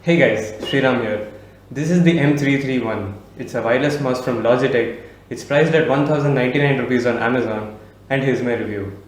Hey guys, Sriram here. This is the M331. It's a wireless mouse from Logitech. It's priced at 1099 rupees on Amazon, and here's my review.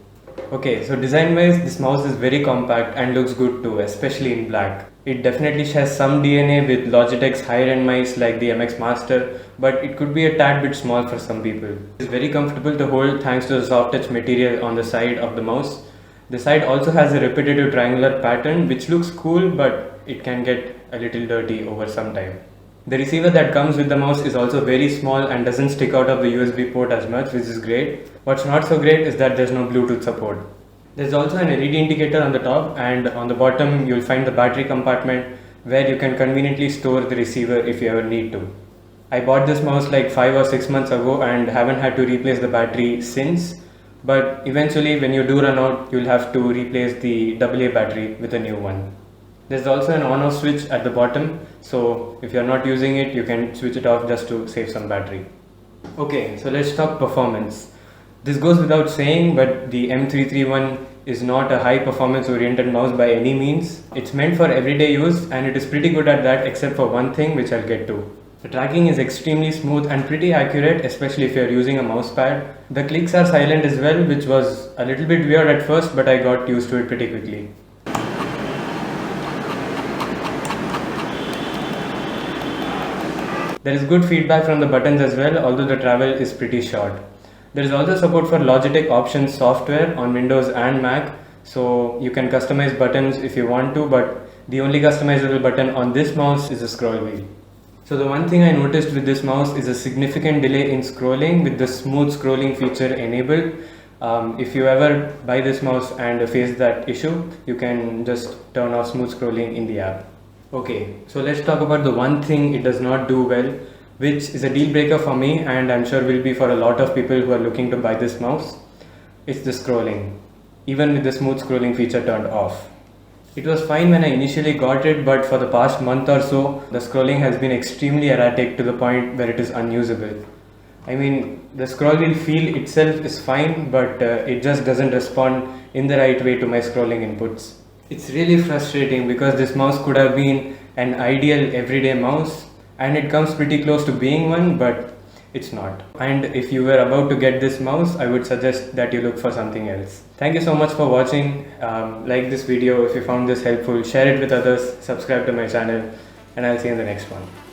Okay, so design wise, this mouse is very compact and looks good too, especially in black. It definitely shares some DNA with Logitech's higher end mice like the MX Master, but it could be a tad bit small for some people. It's very comfortable to hold thanks to the soft touch material on the side of the mouse. The side also has a repetitive triangular pattern which looks cool, but it can get a little dirty over some time. The receiver that comes with the mouse is also very small and doesn't stick out of the USB port as much, which is great. What's not so great is that there's no Bluetooth support. There's also an LED indicator on the top, and on the bottom you'll find the battery compartment where you can conveniently store the receiver if you ever need to. I bought this mouse like 5 or 6 months ago and haven't had to replace the battery since, but eventually when you do run out, you'll have to replace the AA battery with a new one. There's also an on-off switch at the bottom, so if you're not using it, you can switch it off just to save some battery. Okay, so let's talk performance. This goes without saying, but the M331 is not a high performance oriented mouse by any means. It's meant for everyday use and it is pretty good at that, except for one thing which I'll get to. The tracking is extremely smooth and pretty accurate, especially if you're using a mouse pad. The clicks are silent as well, which was a little bit weird at first, but I got used to it pretty quickly. There is good feedback from the buttons as well, although the travel is pretty short. There is also support for Logitech Options software on Windows and Mac, so you can customize buttons if you want to, but the only customizable button on this mouse is the scroll wheel. So the one thing I noticed with this mouse is a significant delay in scrolling with the smooth scrolling feature enabled. If you ever buy this mouse and face that issue, you can just turn off smooth scrolling in the app. Okay, so let's talk about the one thing it does not do well, which is a deal breaker for me and I'm sure will be for a lot of people who are looking to buy this mouse. It's the scrolling, even with the smooth scrolling feature turned off. It was fine when I initially got it, but for the past month or so, the scrolling has been extremely erratic to the point where it is unusable. I mean, the scroll wheel feel itself is fine, but it just doesn't respond in the right way to my scrolling inputs. It's really frustrating because this mouse could have been an ideal everyday mouse and it comes pretty close to being one, but it's not. And if you were about to get this mouse, I would suggest that you look for something else. Thank you so much for watching. Like this video if you found this helpful, share it with others, subscribe to my channel, and I'll see you in the next one.